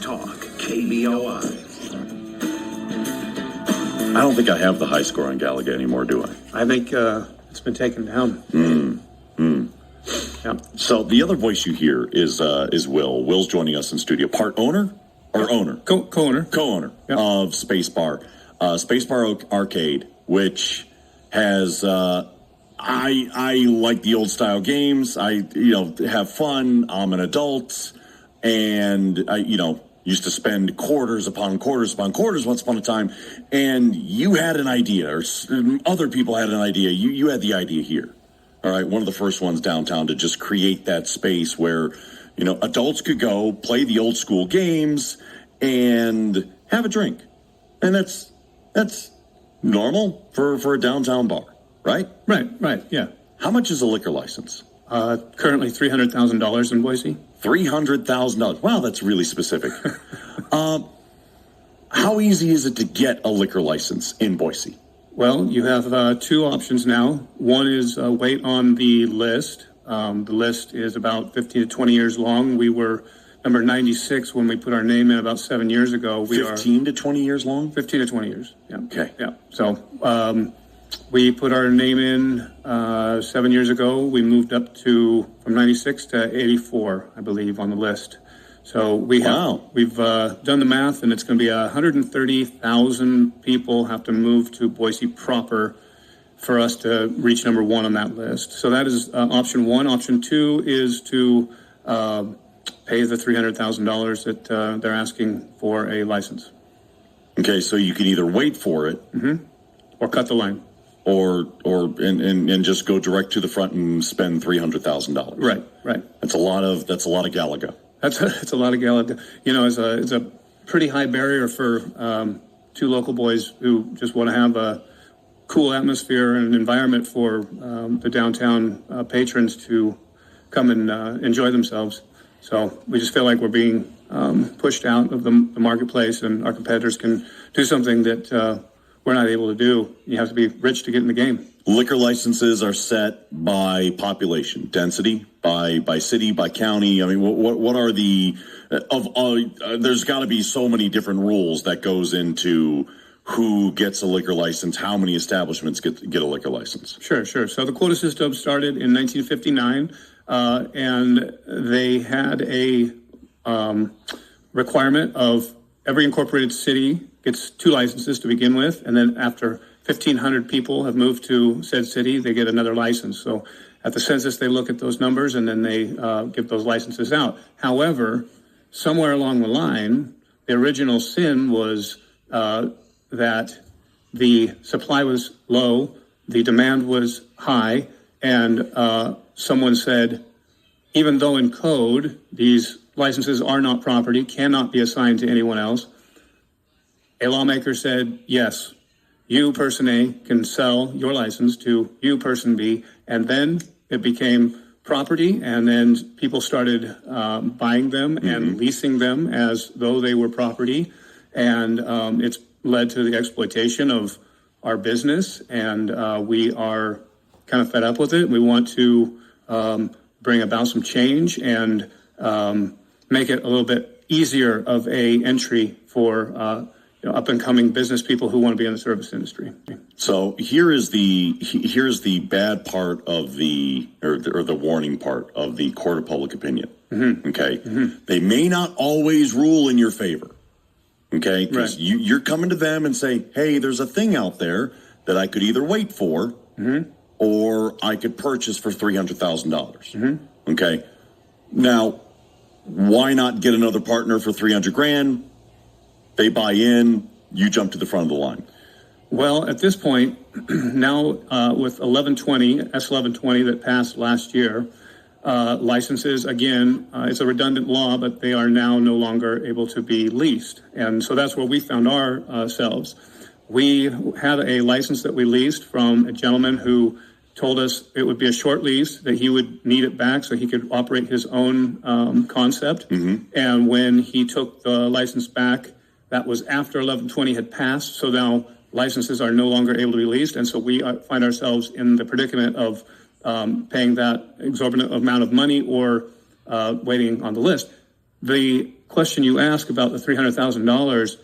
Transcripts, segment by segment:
Talk, KBOI. I don't think I have the high score on Gallagher anymore, do I? I think it's been taken down. Yeah. So the other voice you hear is Will. Will's joining us in studio. Part owner or owner? Co-owner. Co-owner Yep. of Space Bar. Space Bar Arcade, which has... I like the old style games. I have fun. I'm an adult, and I used to spend quarters upon quarters upon quarters once upon a time. And you had an idea, or other people had an idea. You had the idea here. All right, one of the first ones downtown to just create that space where adults could go play the old school games and have a drink, and that's normal for a downtown bar. Right? Right, yeah. How much is a liquor license? Currently $300,000 in Boise. $300,000. Wow, that's really specific. How easy is it to get a liquor license in Boise? Well, you have two options now. One is wait on the list. The list is about 15 to 20 years long. We were number 96 when we put our name in about 7 years ago. 15 to 20 years long? 15 to 20 years, yeah. Okay. Yeah, so... we put our name in 7 years ago. We moved up from 96 to 84, I believe, on the list. So we've done the math, and it's going to be 130,000 people have to move to Boise proper for us to reach number one on that list. So that is option one. Option two is to pay the $300,000 that they're asking for a license. Okay, so you can either wait for it, or cut the line. Or just go direct to the front and spend $300,000. Right. That's a lot of Galaga. It's a lot of Galaga. It's a pretty high barrier for two local boys who just want to have a cool atmosphere and an environment for the downtown patrons to come and enjoy themselves. So we just feel like we're being pushed out of the marketplace, and our competitors can do something that we're not able to do. You have to be rich to get in the game. Liquor licenses are set by population density, by city, by county. I mean, what are the there's got to be so many different rules that goes into who gets a liquor license, how many establishments get a liquor license. Sure. So the quota system started in 1959, and they had a requirement of every incorporated city gets 2 licenses to begin with, and then after 1,500 people have moved to said city, they get another license. So at the census, they look at those numbers, and then they give those licenses out. However, somewhere along the line, the original sin was that the supply was low, the demand was high, and someone said, even though in code, these licenses are not property, cannot be assigned to anyone else, a lawmaker said, yes, you, person A, can sell your license to you, person B, and then it became property, and then people started buying them and leasing them as though they were property, and it's led to the exploitation of our business, and we are kind of fed up with it. We want to bring about some change and make it a little bit easier of a entry for up-and-coming business people who want to be in the service industry. So here's the bad part of the warning part of the court of public opinion. Okay, they may not always rule in your favor. Okay, because you're coming to them and say, hey, there's a thing out there that I could either wait for or I could purchase for $300,000. Okay, now why not get another partner for $300,000? They buy in, you jump to the front of the line. Well, at this point, now with 1120, S1120 that passed last year, licenses, again, it's a redundant law, but they are now no longer able to be leased. And so that's where we found ourselves. We had a license that we leased from a gentleman who told us it would be a short lease, that he would need it back so he could operate his own concept. And when he took the license back, that was after 1120 had passed, so now licenses are no longer able to be leased, and so we find ourselves in the predicament of paying that exorbitant amount of money or waiting on the list. the question you ask about the $300,000,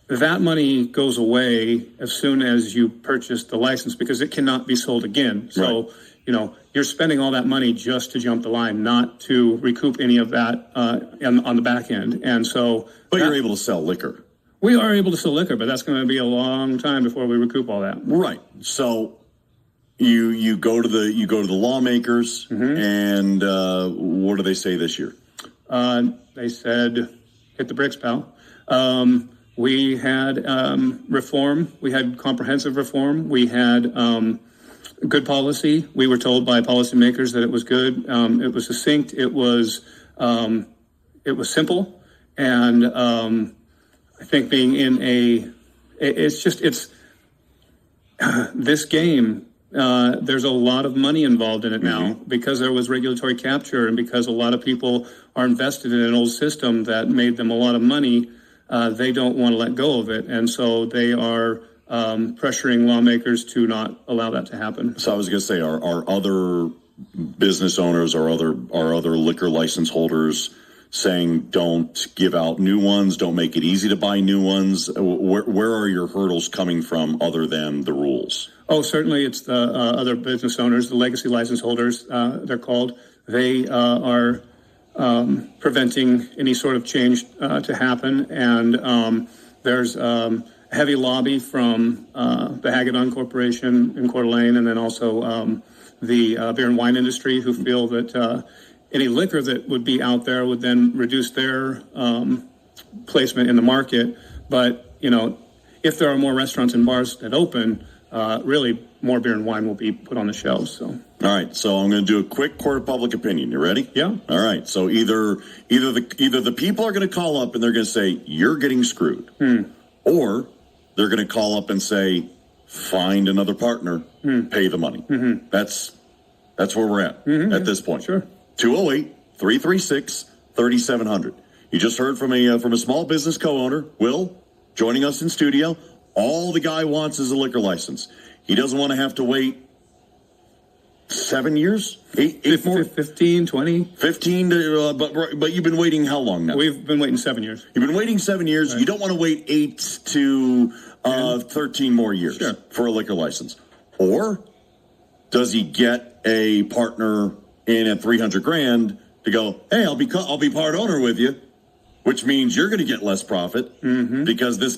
that money goes away as soon as you purchase the license because it cannot be sold again. So, Right. You're spending all that money just to jump the line, not to recoup any of that on the back end. And so, But you're able to sell liquor. We are able to sell liquor, but that's going to be a long time before we recoup all that. Right. So you go to the lawmakers, and what do they say this year? They said, hit the bricks, pal. We had reform. We had comprehensive reform. We had good policy. We were told by policymakers that it was good. It was succinct. It was simple. And I think being in this game, there's a lot of money involved in it now because there was regulatory capture and because a lot of people are invested in an old system that made them a lot of money. They don't want to let go of it. And so they are pressuring lawmakers to not allow that to happen. So I was going to say, are other business owners or other liquor license holders saying don't give out new ones, don't make it easy to buy new ones? Where are your hurdles coming from other than the rules? Oh, certainly it's the other business owners, the legacy license holders, they're called. They are preventing any sort of change to happen. And there's heavy lobby from the Hagedorn Corporation in Coeur d'Alene, and then also the beer and wine industry, who feel that any liquor that would be out there would then reduce their placement in the market. But, if there are more restaurants and bars that open, really more beer and wine will be put on the shelves. So. All right, so I'm going to do a quick court of public opinion. You ready? Yeah. All right, so either the people are going to call up and they're going to say, you're getting screwed. Or they're going to call up and say, find another partner, pay the money. That's where we're at this point. Sure. 208-336-3700. You just heard from a small business co-owner, Will, joining us in studio. All the guy wants is a liquor license. He doesn't want to have to wait 7 years, eight more, 15, 20. 15. But you've been waiting how long now? We've been waiting 7 years. You've been waiting 7 years. Right. You don't want to wait 8 to 13 more years for a liquor license. Or does he get a partner in at $300,000 to go, hey, I'll be part owner with you, which means you're going to get less profit because this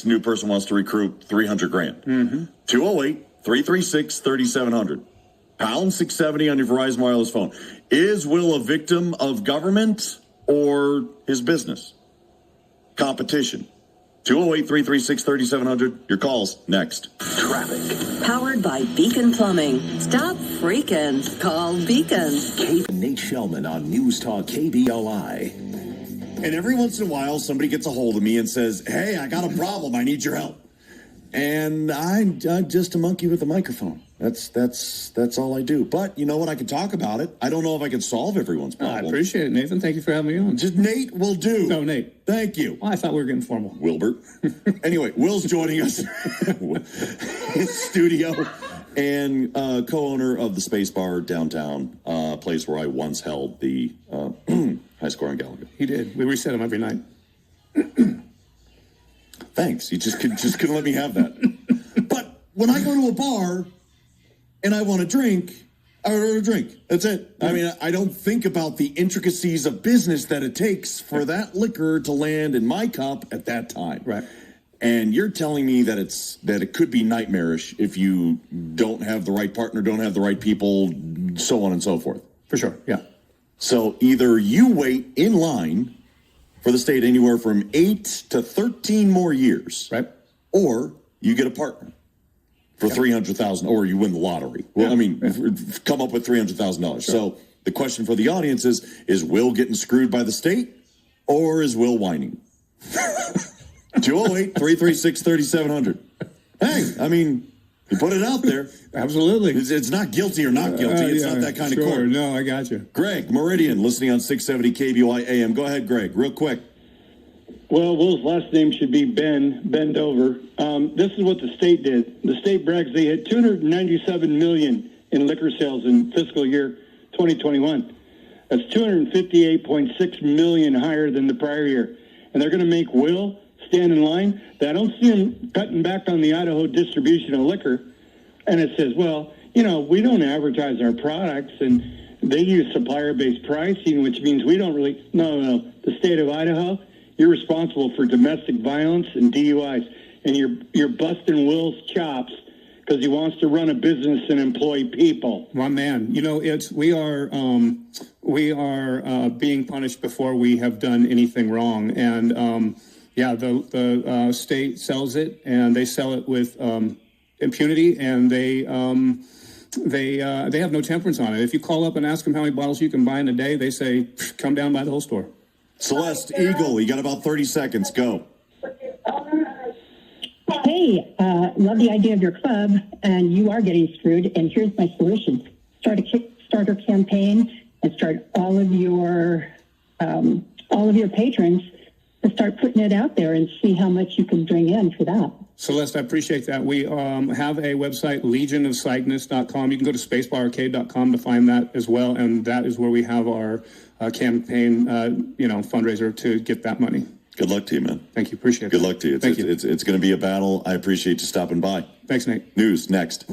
new person wants to recruit $300,000. 208-336-3700. Pound 670 on your Verizon wireless phone. Is Will a victim of government or his business? Competition. 208-336-3700. Your calls next. Traffic. Powered by Beacon Plumbing. Stop freaking. Call Beacon. Nate Shelman on News Talk KBOI. And every once in a while, somebody gets a hold of me and says, hey, I got a problem. I need your help. And I'm just a monkey with a microphone. That's all I do. But you know what? I can talk about it. I don't know if I can solve everyone's problem. I appreciate it, Nathan. Thank you for having me on. Just Nate will do. No, Nate. Thank you. Well, I thought we were getting formal. Wilbert. Anyway, Will's joining us in studio and co-owner of the Space Bar downtown, place where I once held the high score on Gallagher. He did. We reset him every night. Thanks. You just couldn't let me have that. But when I go to a bar and I want a drink, I order a drink. That's it. I mean, I don't think about the intricacies of business that it takes for that liquor to land in my cup at that time. Right. And you're telling me that it could be nightmarish if you don't have the right partner, don't have the right people, so on and so forth. For sure. Yeah. So either you wait in line for the state anywhere from 8 to 13 more years, right? Or you get a partner for $300,000, or you win the lottery. Well, come up with $300,000. Sure. So the question for the audience is Will getting screwed by the state, or is Will whining? 208-336-3700. Hey, I mean, you put it out there. Absolutely. It's not guilty or not guilty. It's not that kind of court. No, I got you. Greg, Meridian, listening on 670 KBOI AM. Go ahead, Greg, real quick. Well, Will's last name should be Bend over. This is what the state did. The state brags they had $297 million in liquor sales in fiscal year 2021. That's 258.6 million higher than the prior year. And they're going to make Will stand in line. I don't see them cutting back on the Idaho distribution of liquor. And it says, well, you know, we don't advertise our products, and they use supplier-based pricing, which means we don't really. No. The state of Idaho, you're responsible for domestic violence and DUIs, and you're busting Will's chops because he wants to run a business and employ people. My man, you know, we are being punished before we have done anything wrong, and the state sells it, and they sell it with impunity, and they have no temperance on it. If you call up and ask them how many bottles you can buy in a day, they say, come down by the whole store. Celeste, Eagle, you got about 30 seconds. Go. Hey, love the idea of your club, and you are getting screwed, and here's my solution. Start a Kickstarter campaign and start all of your patrons to start putting it out there and see how much you can bring in for that. Celeste, I appreciate that. We have a website, legionofcygness.com. You can go to spacebararcade.com to find that as well, and that is where we have our campaign, fundraiser to get that money. Good luck to you, man. Thank you. Appreciate it. Good luck to you. Thank you. It's going to be a battle. I appreciate you stopping by. Thanks, Nate. News next.